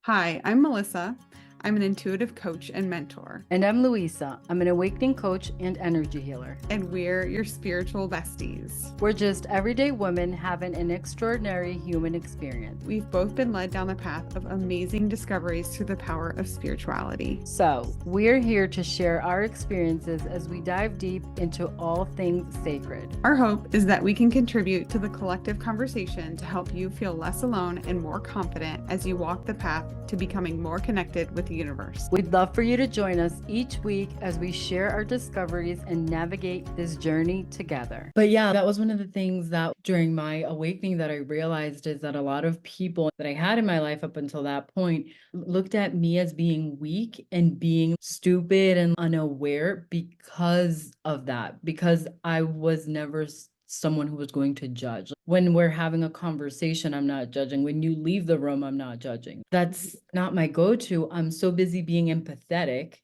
Hi, I'm Melissa. I'm an intuitive coach and mentor, And I'm Louisa. I'm an awakening coach and energy healer. and we're your spiritual besties. We're just everyday women having an extraordinary human experience. We've both been led down the path of amazing discoveries through the power of spirituality. So, we're here to share our experiences as we dive deep into all things sacred. Our hope is that we can contribute to the collective conversation to help you feel less alone and more confident as you walk the path to becoming more connected with the universe. We'd love for you to join us each week as we share our discoveries and navigate this journey together. But yeah, that was one of the things that during my awakening that I realized is that a lot of people that I had in my life up until that point looked at me as being weak and being stupid and unaware because of that, because I was never someone who was going to judge. When we're having a conversation, I'm not judging. When you leave the room, I'm not judging. That's not my go-to. I'm so busy being empathetic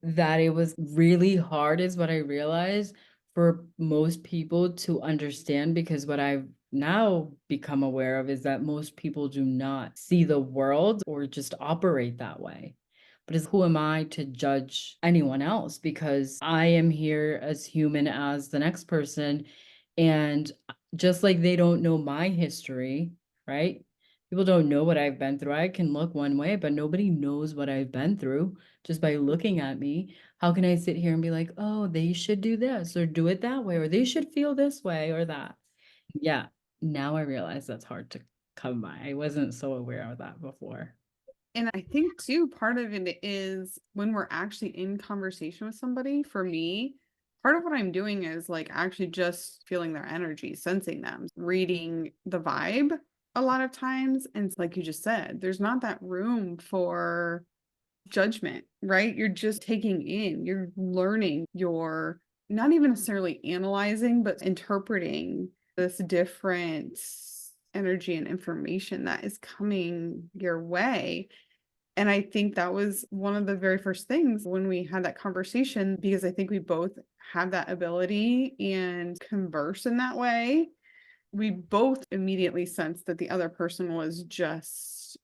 that it was really hard, is what I realized, for most people to understand, because what I've now become aware of is that most people do not see the world or just operate that way. But who am I to judge anyone else? Because I am here as human as the next person. And just like they don't know my history, right? People don't know what I've been through. I can look one way, but nobody knows what I've been through just by looking at me. How can I sit here and be like, oh, they should do this or do it that way, or they should feel this way or that? Yeah. Now I realize that's hard to come by. I wasn't so aware of that before. And I think too, part of it is when we're actually in conversation with somebody, for me, part of what I'm doing is like actually just feeling their energy, sensing them, reading the vibe a lot of times. And it's like you just said, there's not that room for judgment, right? You're just taking in, you're learning, you're not even necessarily analyzing, but interpreting this different energy and information that is coming your way. And I think that was one of the very first things when we had that conversation, because I think we both have that ability and converse in that way. We both immediately sensed that the other person was just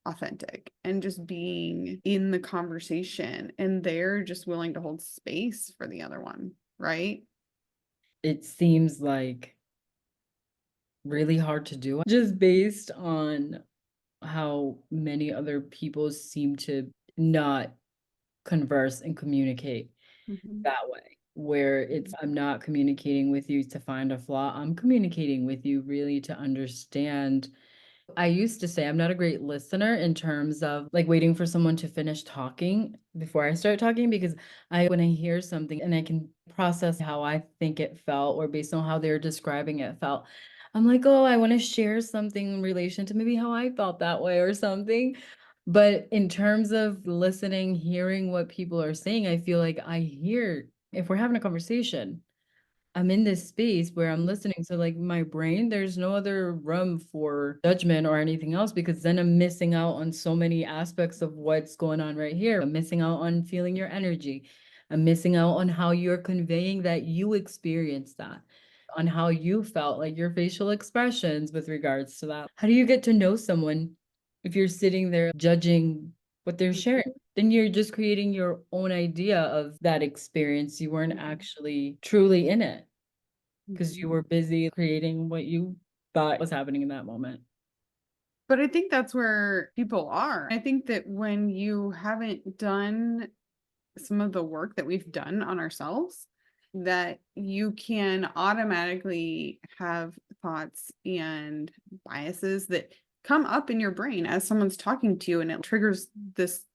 authentic and just being in the conversation, and they're just willing to hold space for the other one, right? It seems like really hard to do just based on how many other people seem to not converse and communicate Mhm. that way, where it's I'm not communicating with you to find a flaw. I'm communicating with you really to understand. I used to say I'm not a great listener in terms of like waiting for someone to finish talking before I start talking, because when I hear something and I can process how I think it felt or based on how they're describing it felt, I'm like, oh, I want to share something in relation to maybe how I felt that way or something. But in terms of listening, hearing what people are saying, I feel like I hear, if we're having a conversation, I'm in this space where I'm listening. So like my brain, there's no other room for judgment or anything else, because then I'm missing out on so many aspects of what's going on right here. I'm missing out on feeling your energy. I'm missing out on how you're conveying that you experienced that, on how you felt, like your facial expressions with regards to that. How do you get to know someone if you're sitting there judging what they're sharing? Then you're just creating your own idea of that experience. You weren't actually truly in it because you were busy creating what you thought was happening in that moment. But I think that's where people are. I think that when you haven't done some of the work that we've done on ourselves, that you can automatically have thoughts and biases that come up in your brain as someone's talking to you, and it triggers this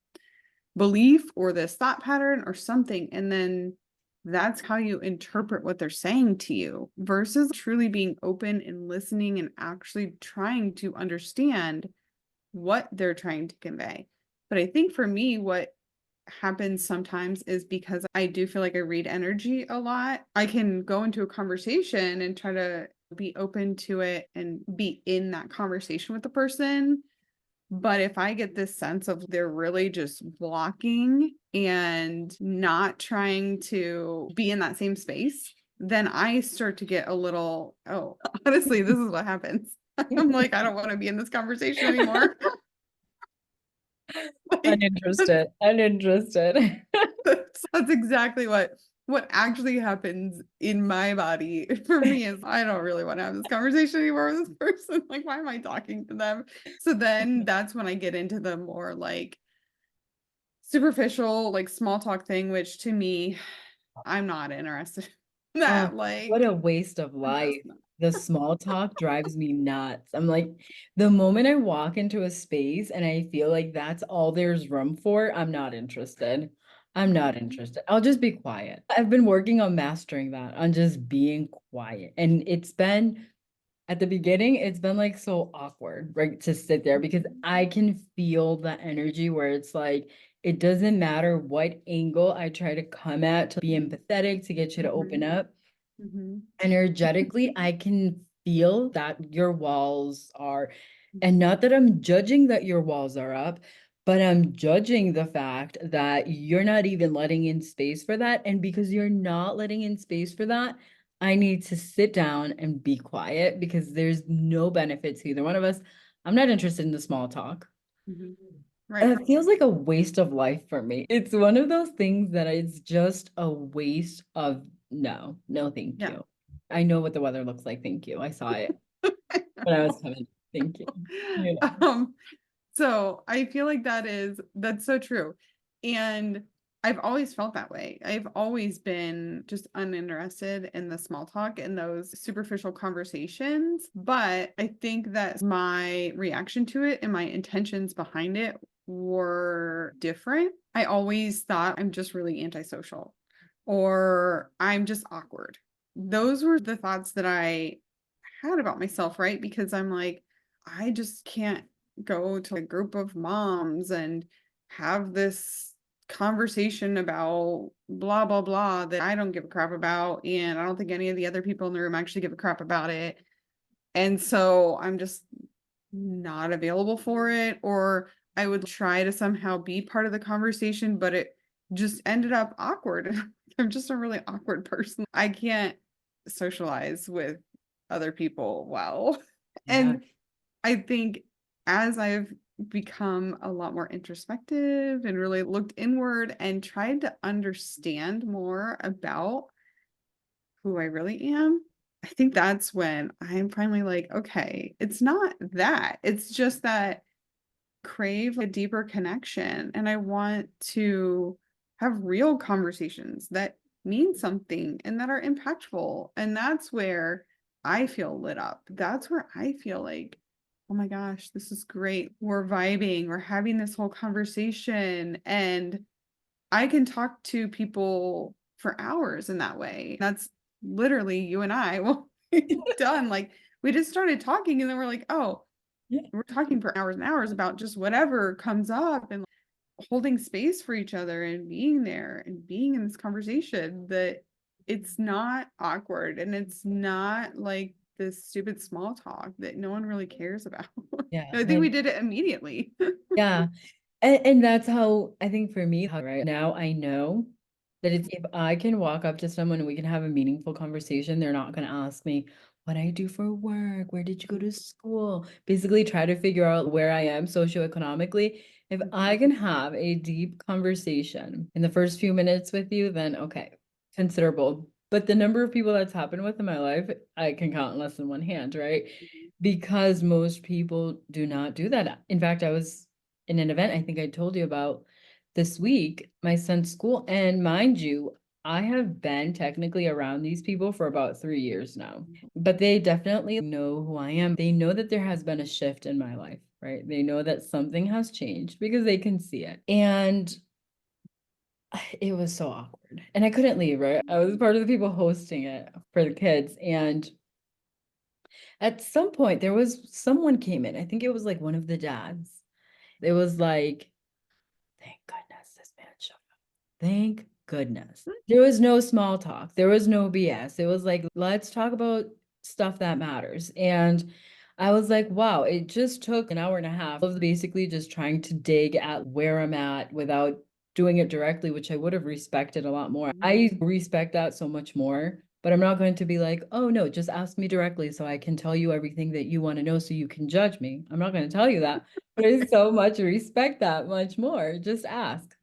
belief or this thought pattern or something. And then that's how you interpret what they're saying to you versus truly being open and listening and actually trying to understand what they're trying to convey. But I think for me, what happens sometimes is because I do feel like I read energy a lot. I can go into a conversation and try to be open to it and be in that conversation with the person. But if I get this sense of they're really just blocking and not trying to be in that same space, then I start to get a little, oh, honestly, this is what happens. I'm like, I don't want to be in this conversation anymore. Like, Uninterested, uninterested. that's exactly what actually happens in my body for me is I don't really want to have this conversation anymore with this person. Like, why am I talking to them? So then that's when I get into the more like superficial, like small talk thing, which to me, I'm not interested in Oh, that. what Like, a waste of I'm just life. not. The small talk drives me nuts. I'm like, the moment I walk into a space and I feel like that's all there's room for, I'm not interested. I'm not Mhm, interested. I'll just be quiet. I've been working on mastering that, on just being quiet. And it's been at the beginning, it's been like so awkward, right? To sit there because mhm, I can feel the energy where it's like, it doesn't matter what angle I try to come at to be empathetic, to get you to open mhm, up. mhm, Energetically, I can feel that your walls are, and mhm, not that I'm judging that your walls are up, but I'm judging the fact that you're not even letting in space for that. And because you're not letting in space for that, I need to sit down and be quiet because there's no benefit to either one of us. I'm not interested in the small talk. mhm. Right. It feels like a waste of life for me. It's one of those things that it's just a waste of no, no, thank Yeah. you. I know what the weather looks like. Thank you. I saw it when I was coming. Thank you. You know. Um, so I feel like that's so true. And I've always felt that way. I've always been just uninterested in the small talk and those superficial conversations. But I think that my reaction to it and my intentions behind it were different. I always thought I'm just really antisocial or I'm just awkward. Those were the thoughts that I had about myself, right? Because I'm like, I just can't go to a group of moms and have this conversation about blah, blah, blah that I don't give a crap about. And I don't think any of the other people in the room actually give a crap about it. And so I'm just not available for it. Or I would try to somehow be part of the conversation, but it just ended up awkward. I'm just a really awkward person. I can't socialize with other people well. Yeah. And I think as I've become a lot more introspective and really looked inward and tried to understand more about who I really am, I think that's when I'm finally like, okay, it's not that. It's just that crave a deeper connection and I want to have real conversations that mean something and that are impactful. And that's where I feel lit up. That's where I feel like, oh my gosh, this is great. We're vibing, we're having this whole conversation, and I can talk to people for hours in that way. That's literally you and I. Well, done. Like we just started talking and then we're like, oh, Yeah. we're talking for hours and hours about just whatever comes up and holding space for each other and being there and being in this conversation that it's not awkward and it's not like this stupid small talk that no one really cares about. Yeah. I think we did it immediately. Yeah. And that's how I think for me, how right now I know that it's if I can walk up to someone and we can have a meaningful conversation, they're not going to ask me what I do for work, where did you go to school? Basically, try to figure out where I am socioeconomically. If I can have a deep conversation in the first few minutes with you, then okay, considerable. But the number of people that's happened with in my life, I can count on less than one hand, right? Because most people do not do that. In fact, I was in an event I think I told you about this week, my son's school. And mind you, I have been technically around these people for about 3 years now, but they definitely know who I am. They know that there has been a shift in my life, right? They know that something has changed because they can see it. And it was so awkward. And I couldn't leave, right? I was part of the people hosting it for the kids. And at some point, there was someone came in. I think it was like one of the dads. It was like, thank goodness this man showed up. Thank goodness. There was no small talk. There was no BS. It was like, let's talk about stuff that matters. And I was like, wow, it just took an hour and a half of basically just trying to dig at where I'm at without doing it directly, which I would have respected a lot more. I respect that so much more but I'm not going to be like, oh no, just ask me directly so I can tell you everything that you want to know so you can judge me. I'm not going to tell you that. But I so much respect that much more. Just ask.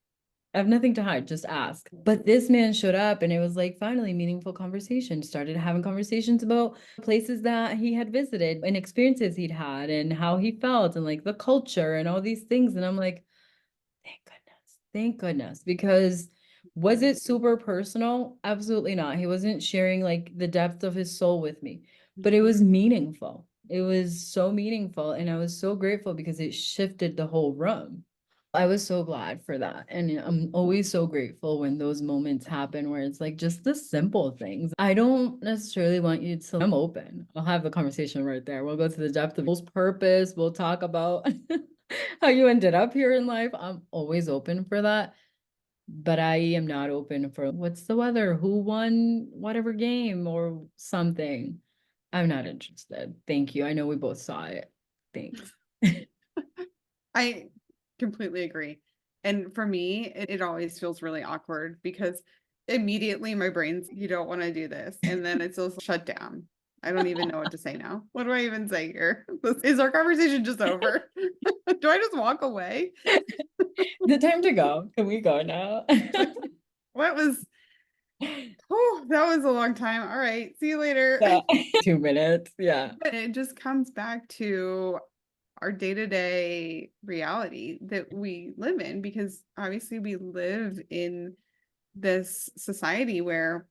I have nothing to hide, just ask. But this man showed up and it was like finally meaningful conversation. Started having conversations about places that he had visited and experiences he'd had and how he felt and like the culture and all these things. And I'm like, thank goodness. Thank goodness. Because was it super personal? Absolutely not. He wasn't sharing like the depth of his soul with me, but it was meaningful. It was so meaningful. And I was so grateful because it shifted the whole room. I was so glad for that. And I'm always so grateful when those moments happen where it's like just the simple things. I don't necessarily want you to, I'm open. I'll have the conversation right there. We'll go to the depth of people's purpose. We'll talk about how you ended up here in life. I'm always open for that. But I am not open for what's the weather, who won whatever game or something. I'm not interested. Thank you. I know we both saw it. Thanks. I completely agree. And for me, it always feels really awkward because immediately my brain's, you don't want to do this. And then it's also shut down. I don't even know what to say now. What do I even say here? Is our conversation just over? Do I just walk away? The time to go. Can we go now? What was, oh, that was a long time. All right. See you later. Yeah. 2 minutes. Yeah. But it just comes back to our day-to-day reality that we live in, because obviously we live in this society where,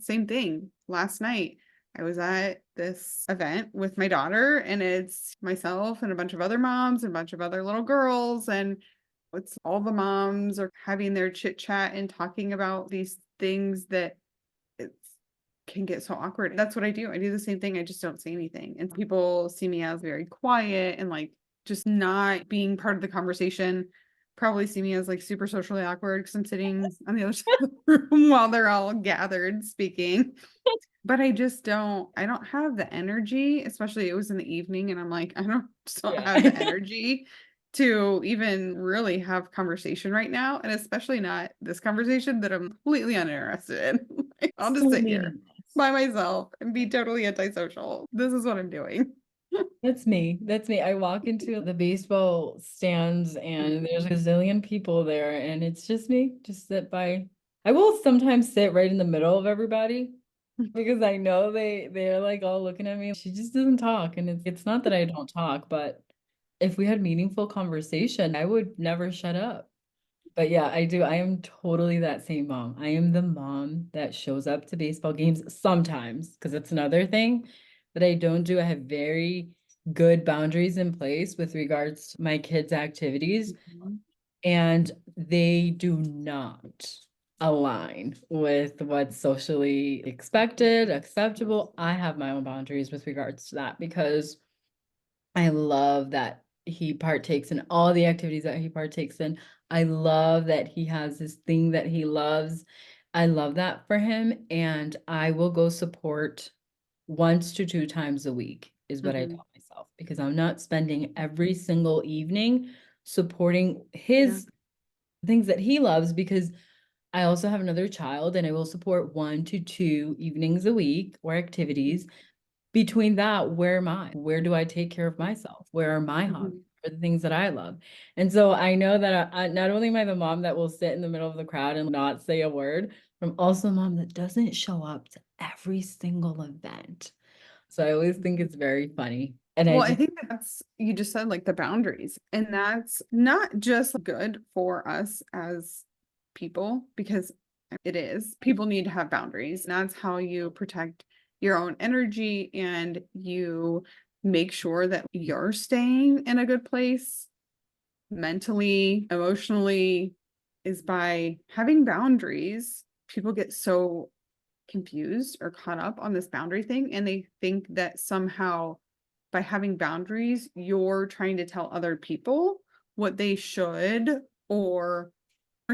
same thing, last night I was at this event with my daughter, and it's myself and a bunch of other moms and a bunch of other little girls, and it's all the moms are having their chit chat and talking about these things that it's can get so awkward. That's what I do. I do the same thing. I just don't say anything. And people see me as very quiet and like just not being part of the conversation. Probably see me as like super socially awkward because I'm sitting on the other side of the room while they're all gathered speaking. But I don't have the energy, especially it was in the evening and I'm like, I don't just don't have the Yeah. energy to even really have conversation right now. And especially not this conversation that I'm completely uninterested in. Like, I'll just So sit here meaningless. by myself and be totally antisocial. This is what I'm doing. That's me. That's me. I walk into the baseball stands and there's a gazillion people there, and it's just me, just sit by. I will sometimes sit right in the middle of everybody because I know they're like all looking at me. She just doesn't talk, and it's not that I don't talk, but if we had meaningful conversation, I would never shut up. But yeah, I do. I am totally that same mom. I am the mom that shows up to baseball games sometimes because it's another thing that I don't do. I have very good boundaries in place with regards to my kids' activities, Mhm. and they do not align with what's socially expected, acceptable. I have my own boundaries with regards to that because I love that he partakes in all the activities that he partakes in. I love that he has this thing that he loves. I love that for him, and I will go support 1 to 2 times a week is what I Mhm. tell myself because I'm not spending every single evening supporting Yeah. his things that he loves because I also have another child and I will support 1 to 2 evenings a week or activities between that, where am I? Where do I take care of myself? Where are my hobbies? Mhm. Are the things that I love? And so I know that not only am I the mom that will sit in the middle of the crowd and not say a word, but I'm also a mom that doesn't show up to every single event. So I always think it's very funny. And I Well, I just, think that that's, you just said like the boundaries, and that's not just good for us as people, because it is. People need to have boundaries. And that's how you protect your own energy and you make sure that you're staying in a good place mentally, emotionally, is by having boundaries. People get so confused or caught up on this boundary thing, and they think that somehow by having boundaries, you're trying to tell other people what they should or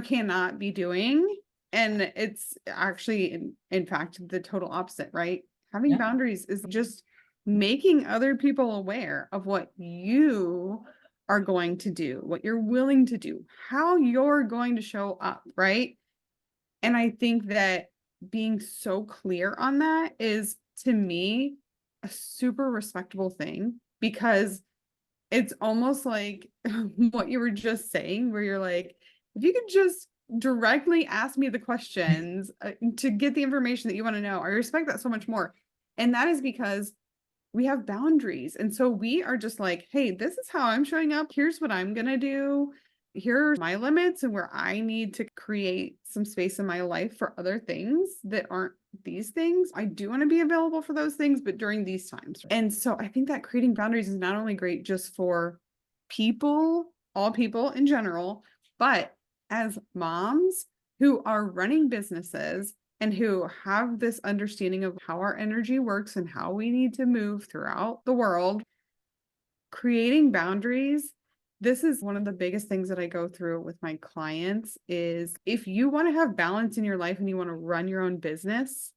cannot be doing. And it's actually, in fact, the total opposite, right? Having yeah, boundaries is just making other people aware of what you are going to do, what you're willing to do, how you're going to show up, right? And I think that being so clear on that is, to me, a super respectable thing, because it's almost like what you were just saying, where you're like, if you could just directly ask me the questions to get the information that you want to know, I respect that so much more. And that is because we have boundaries. And so we are just like, hey, this is how I'm showing up. Here's what I'm going to do. Here are my limits and where I need to create some space in my life for other things that aren't these things. I do want to be available for those things, but during these times. And so I think that creating boundaries is not only great just for people, all people in general, but as moms who are running businesses and who have this understanding of how our energy works and how we need to move throughout the world, creating boundaries. This is one of the biggest things that I go through with my clients is, if you want to have balance in your life and you want to run your own business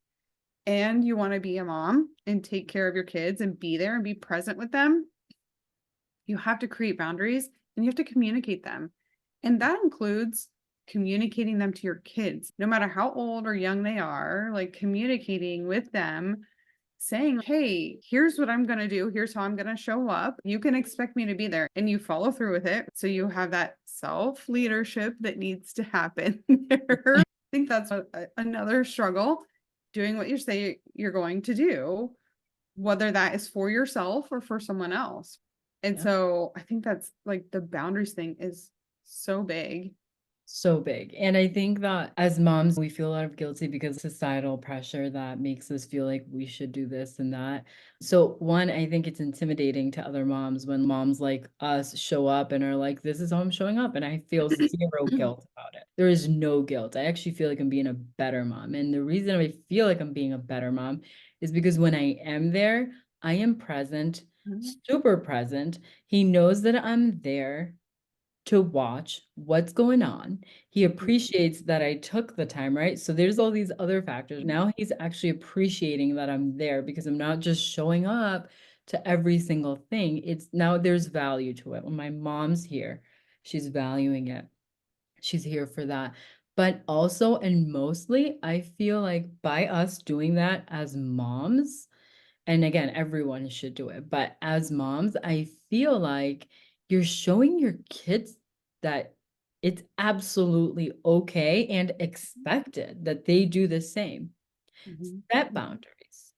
and you want to be a mom and take care of your kids and be there and be present with them, you have to create boundaries and you have to communicate them. And that includes communicating them to your kids, no matter how old or young they are, like communicating with them, saying, hey, here's what I'm going to do. Here's how I'm going to show up. You can expect me to be there, and you follow through with it. So you have that self leadership that needs to happen there. I think that's another struggle, doing what you say you're going to do, whether that is for yourself or for someone else. And Yeah. so I think that's like the boundaries thing is so big. So big. And I think that as moms, we feel a lot of guilty because societal pressure that makes us feel like we should do this and that. So, one, I think it's intimidating to other moms when moms like us show up and are like, this is how I'm showing up. And I feel zero guilt about it. There is no guilt. I actually feel like I'm being a better mom. And the reason I feel like I'm being a better mom is because when I am there, I am present, super present. He knows that I'm there to watch what's going on. He appreciates that I took the time, right? So there's all these other factors. Now he's actually appreciating that I'm there because I'm not just showing up to every single thing. It's now there's value to it. When my mom's here, she's valuing it. She's here for that. But also, and mostly, I feel like by us doing that as moms, and again, everyone should do it. But as moms, I feel like you're showing your kids that it's absolutely okay and expected that they do the same. Mhm, Set boundaries,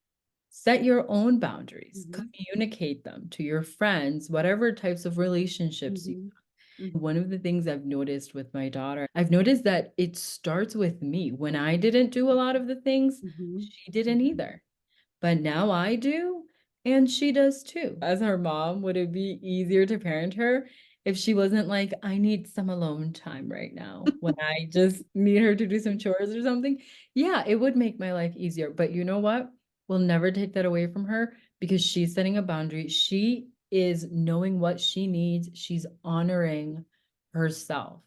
set your own boundaries, mhm, communicate them to your friends, whatever types of relationships you. mhm, mhm, One of the things I've noticed with my daughter, I've noticed that it starts with me. When I didn't do a lot of the things, mhm, she didn't either. But now I do, and she does too. As her mom, would it be easier to parent her if she wasn't like, I need some alone time right now when I just need her to do some chores or something? Yeah, it would make my life easier. But you know what? We'll never take that away from her because she's setting a boundary. She is knowing what she needs, she's honoring herself.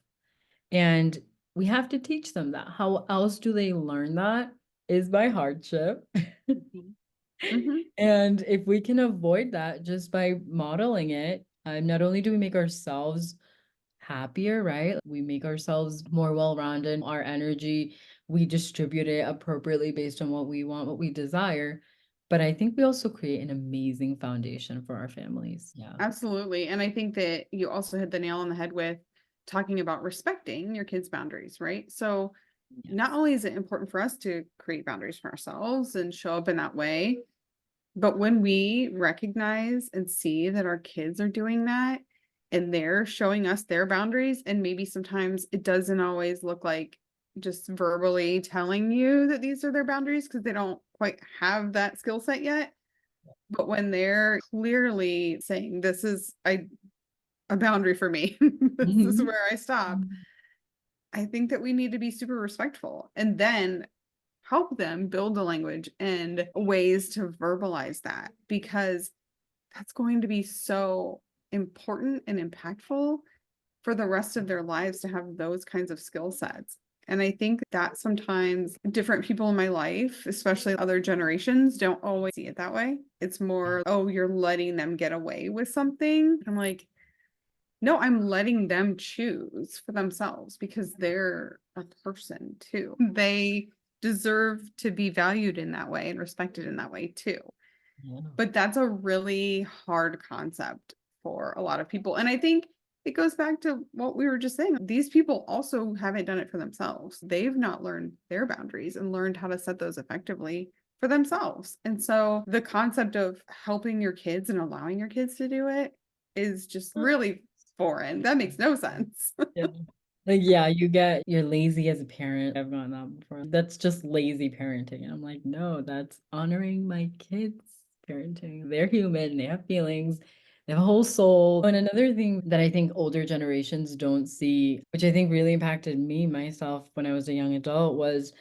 And we have to teach them that. How else do they learn that? Is by hardship. mhm, mhm, And if we can avoid that just by modeling it, not only do we make ourselves happier, right? We make ourselves more well-rounded, our energy, we distribute it appropriately based on what we want, what we desire. But I think we also create an amazing foundation for our families. Yeah. absolutely. And I think that you also hit the nail on the head with talking about respecting your kids' boundaries, right? So not Yes. only is it important for us to create boundaries for ourselves and show up in that way, but when we recognize and see that our kids are doing that and they're showing us their boundaries, and maybe sometimes it doesn't always look like just verbally telling you that these are their boundaries because they don't quite have that skill set yet. But when they're clearly saying, this is a boundary for me, this is Mhm. where I stop, I think that we need to be super respectful and then help them build the language and ways to verbalize that, because that's going to be so important and impactful for the rest of their lives to have those kinds of skill sets. And I think that sometimes different people in my life, especially other generations, don't always see it that way. It's Yeah. more, oh, you're letting them get away with something. I'm like, no, I'm letting them choose for themselves because they're a person too. They deserve to be valued in that way and respected in that way too. Yeah. But that's a really hard concept for a lot of people. And I think it goes back to what we were just saying. These people also haven't done it for themselves. They've not learned their boundaries and learned how to set those effectively for themselves. And so the concept of helping your kids and allowing your kids to do it is just really foreign. That makes no sense. Yeah. Like, yeah, you're lazy as a parent. I've gotten that before. That's just lazy parenting. And I'm like, no, that's honoring my kids' parenting. They're human, they have feelings, they have a whole soul. And another thing that I think older generations don't see, which I think really impacted me myself when I was a young adult, was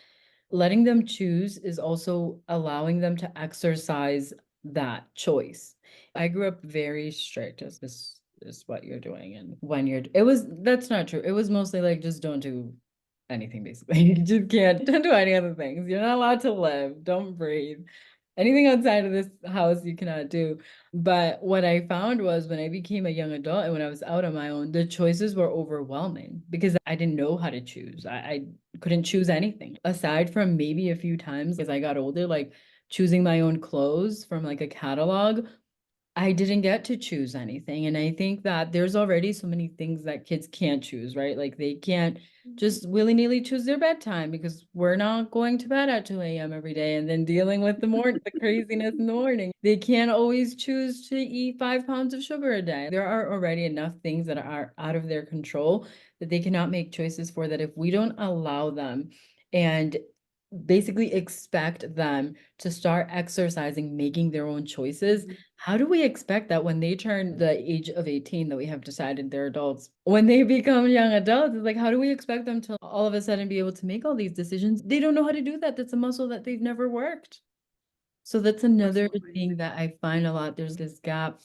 letting them choose is also allowing them to exercise that choice. I grew up very strict as this is what you're doing and when you're it was that's not true. It was mostly like just don't do anything basically. You just can't don't do any other things. You're not allowed to live. Don't breathe. Anything outside of this house you cannot do. But what I found was when I became a young adult and when I was out on my own, the choices were overwhelming because I didn't know how to choose. I couldn't choose anything aside from maybe a few times as I got older, like choosing my own clothes from like a catalog. I didn't get to choose anything. And I think that there's already so many things that kids can't choose, right? Like they can't just willy-nilly choose their bedtime because we're not going to bed at 2 a.m. every day and then dealing with the craziness in the morning. They can't always choose to eat 5 pounds of sugar a day. There are already enough things that are out of their control that they cannot make choices for, that if we don't allow them and basically expect them to start exercising, making their own choices, how do we expect that when they turn the age of 18 that we have decided they're adults, when they become young adults, it's like, how do we expect them to all of a sudden be able to make all these decisions? They don't know how to do that. That's a muscle that they've never worked. So that's another Absolutely. thing that I find a lot. There's this gap,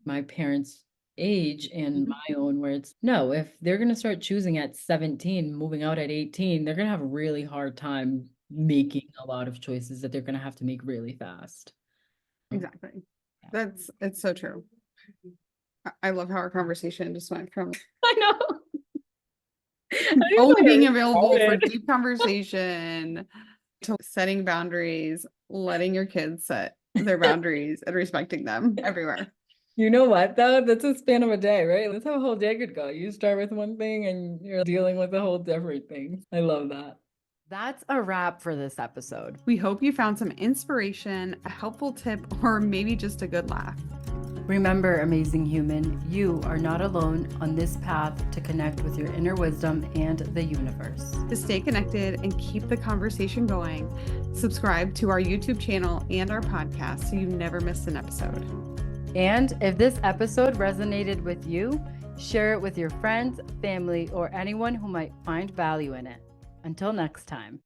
my parents' age and Mhm. my own, where it's no, if they're gonna start choosing at 17, moving out at 18, they're gonna have a really hard time making a lot of choices that they're gonna have to make really fast. Exactly. Yeah. It's so true. I love how our conversation just went from I know. I don't even know only where being we available for started. deep conversation to setting boundaries, letting your kids set their boundaries and respecting them everywhere. You know what though? That's a span of a day, right? That's how a whole day could go. You start with one thing and you're dealing with a whole different thing. I love that. That's a wrap for this episode. We hope you found some inspiration, a helpful tip, or maybe just a good laugh. Remember, amazing human, you are not alone on this path to connect with your inner wisdom and the universe. To stay connected and keep the conversation going, subscribe to our YouTube channel and our podcast so you never miss an episode. And if this episode resonated with you, share it with your friends, family, or anyone who might find value in it. Until next time.